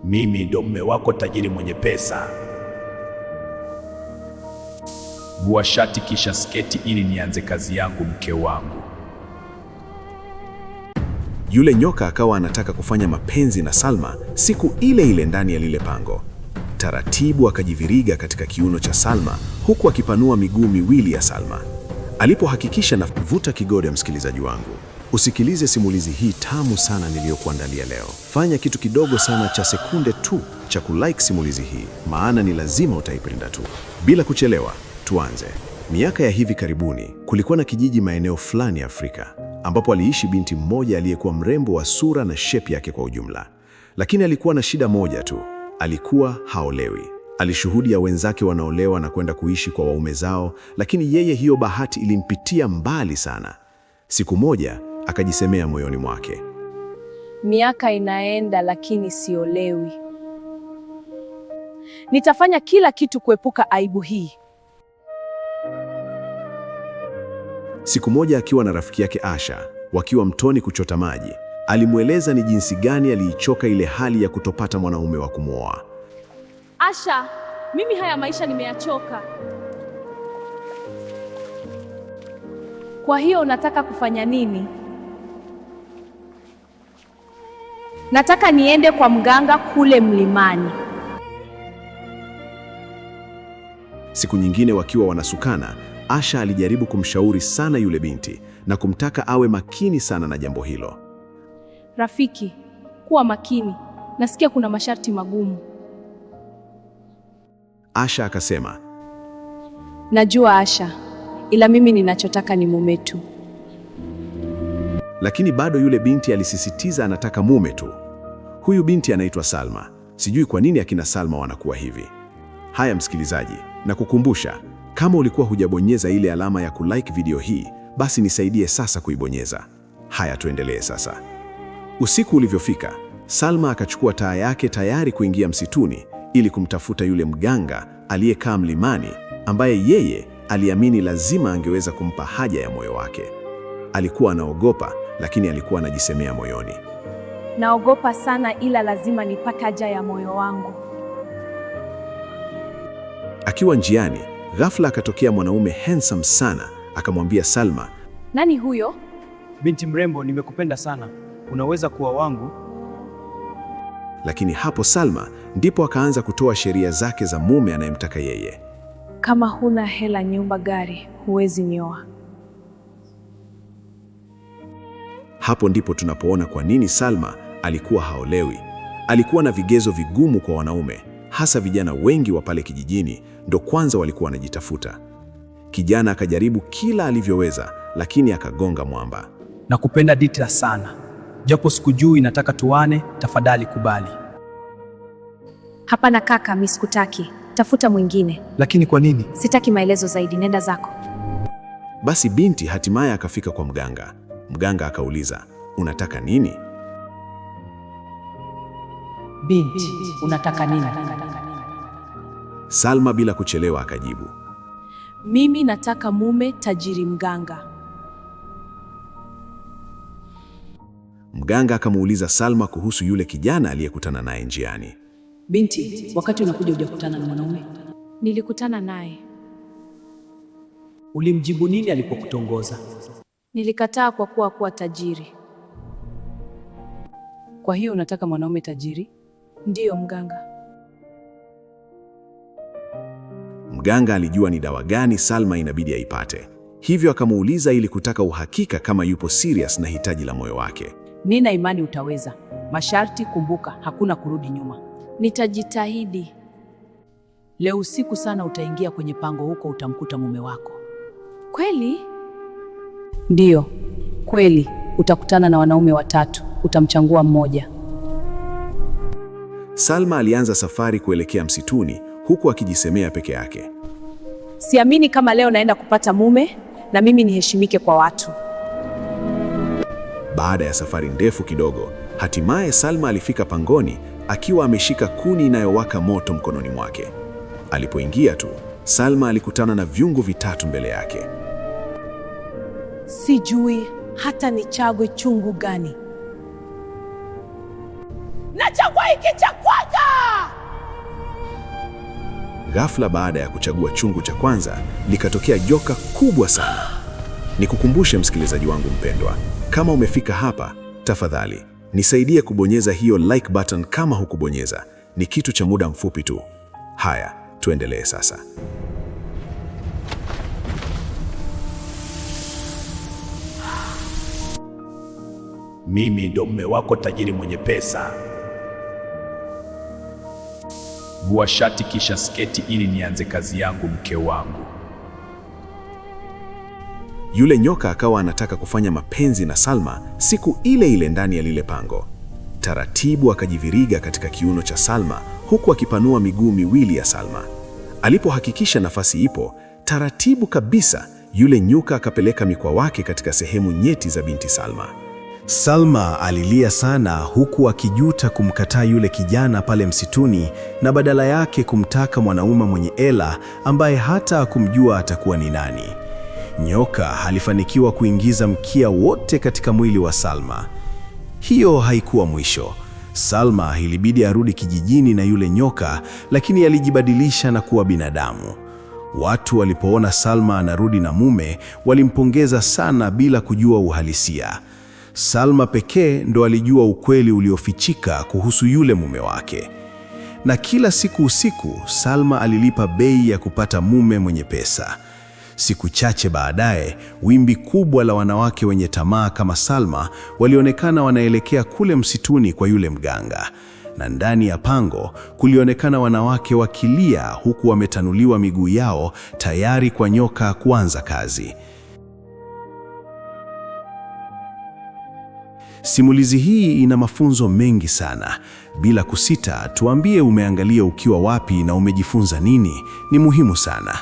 Mimi ndo mume wako tajiri mwenye pesa. Vua shati kisha sketi ili nianze kazi yangu, mke wangu. Yule nyoka akawa anataka kufanya mapenzi na Salma siku ile ile ndani ya lile pango. Taratibu akajiviriga katika kiuno cha Salma huku akipanua miguu miwili ya Salma. Alipohakikisha na vuta kigoda, msikilizaji wangu, usikilize simulizi hii tamu sana niliyokuandalia leo. Fanya kitu kidogo sana cha sekunde tu cha kulike simulizi hii, maana ni lazima utaipenda tu. Bila kuchelewa, tuanze. Miaka ya hivi karibuni kulikuwa na kijiji maeneo fulani ya Afrika ambapo aliishi binti mmoja aliyekuwa mrembo wa sura na shape yake kwa ujumla. Lakini alikuwa na shida moja tu, alikuwa haolewi. Alishuhudia wenzake wanaolewa na kwenda kuishi kwa waume zao, lakini yeye hiyo bahati ilimpitia mbali sana. Siku moja akajisemea moyoni mwake, miaka inaenda lakini siolewi. Nitafanya kila kitu kuepuka aibu hii. Siku moja akiwa na rafiki yake Asha, wakiwa mtoni kuchota maji, alimweleza ni jinsi gani aliichoka ile hali ya kutopata mwanaume wa kumwoa. Asha, mimi haya maisha nimeyachoka. Kwa hiyo unataka kufanya nini? Nataka niende kwa mganga kule mlimani. Siku nyingine wakiwa wanasukana, Asha alijaribu kumshauri sana yule binti na kumtaka awe makini sana na jambo hilo. Rafiki, kuwa makini. Nasikia kuna masharti magumu. Asha akasema, najua Asha, ila mimi ninachotaka ni mume tu. Lakini bado yule binti alisisitiza anataka mume tu. Huyu binti anaitwa Salma. Sijui kwa nini akina Salma wanakuwa hivi. Haya msikilizaji, na kukumbusha, kama ulikuwa hujabonyeza ile alama ya kulike video hii, basi nisaidie sasa kuibonyeza. Haya, tuendelee sasa. Usiku ulivyofika, Salma akachukua taa yake tayari kuingia msituni ili kumtafuta yule mganga aliyekaa mlimani, ambaye yeye aliamini lazima angeweza kumpa haja ya moyo wake. Alikuwa anaogopa, lakini alikuwa anajisemea moyoni, naogopa sana, ila lazima nipate haja ya moyo wangu. Akiwa njiani, ghafla akatokea mwanaume handsome sana, akamwambia Salma, nani huyo? Binti mrembo, nimekupenda sana, unaweza kuwa wangu? Lakini hapo Salma ndipo akaanza kutoa sheria zake za mume anayemtaka yeye. Kama huna hela, nyumba, gari, huwezi nioa. Hapo ndipo tunapoona kwa nini Salma alikuwa haolewi. Alikuwa na vigezo vigumu kwa wanaume, hasa vijana wengi wa pale kijijini ndo kwanza walikuwa wanajitafuta. Kijana akajaribu kila alivyoweza, lakini akagonga mwamba. Nakupenda Dita sana, japo sikujui, nataka tuane, tafadhali kubali. Hapana kaka, mimi sikutaki. Tafuta mwingine. Lakini kwa nini? Sitaki maelezo zaidi, nenda zako. Basi binti hatimaye akafika kwa mganga. Mganga akauliza, unataka nini? Binti, unataka nini? Salma bila kuchelewa akajibu, mimi nataka mume tajiri mganga. Mganga akamuuliza Salma kuhusu yule kijana aliyekutana naye njiani. Binti, wakati unakuja hujakutana na mwanaume? Nilikutana naye. Ulimjibu nini alipokutongoza? Nilikataa kwa kuwa tajiri. Kwa hiyo unataka mwanaume tajiri? Ndiyo mganga. Mganga alijua ni dawa gani Salma inabidi aipate, hivyo akamuuliza ili kutaka uhakika kama yupo serious na hitaji la moyo wake. Nina imani utaweza. Masharti kumbuka, hakuna kurudi nyuma. Nitajitahidi. Leo usiku sana utaingia kwenye pango, huko utamkuta mume wako. Kweli? Ndiyo, kweli. Utakutana na wanaume 3, utamchagua mmoja. Salma alianza safari kuelekea msituni huku akijisemea peke yake, siamini kama leo naenda kupata mume na mimi niheshimike kwa watu. Baada ya safari ndefu kidogo, hatimaye Salma alifika pangoni akiwa ameshika kuni inayowaka moto mkononi mwake. Alipoingia tu, Salma alikutana na vyungu vitatu mbele yake. Sijui hata nichague chungu gani. Nachagua hiki cha kwanza. Ghafla baada ya kuchagua chungu cha kwanza, likatokea joka kubwa sana. Nikukumbushe msikilizaji wangu mpendwa, kama umefika hapa, tafadhali nisaidie kubonyeza hiyo like button kama hukubonyeza. Ni kitu cha muda mfupi tu. Haya, tuendelee sasa. Mimi ndo mume wako tajiri mwenye pesa. Vua shati kisha sketi ili nianze kazi yangu, mke wangu. Yule nyoka akawa anataka kufanya mapenzi na Salma siku ile ile ndani ya lile pango. Taratibu akajiviriga katika kiuno cha Salma huku akipanua miguu miwili ya Salma. Alipohakikisha nafasi ipo, taratibu kabisa yule nyoka akapeleka mikwa wake katika sehemu nyeti za binti Salma. Salma alilia sana huku akijuta kumkataa yule kijana pale msituni na badala yake kumtaka mwanaume mwenye hela ambaye hata hakumjua atakuwa ni nani. Nyoka alifanikiwa kuingiza mkia wote katika mwili wa Salma. Hiyo haikuwa mwisho. Salma ilibidi arudi kijijini na yule nyoka, lakini alijibadilisha na kuwa binadamu. Watu walipoona Salma anarudi na mume, walimpongeza sana bila kujua uhalisia. Salma pekee ndo alijua ukweli uliofichika kuhusu yule mume wake. Na kila siku usiku, Salma alilipa bei ya kupata mume mwenye pesa. Siku chache baadaye, wimbi kubwa la wanawake wenye tamaa kama Salma walionekana wanaelekea kule msituni kwa yule mganga. Na ndani ya pango kulionekana wanawake wakilia huku wametanuliwa miguu yao tayari kwa nyoka kuanza kazi. Simulizi hii ina mafunzo mengi sana. Bila kusita, tuambie umeangalia ukiwa wapi na umejifunza nini. Ni muhimu sana.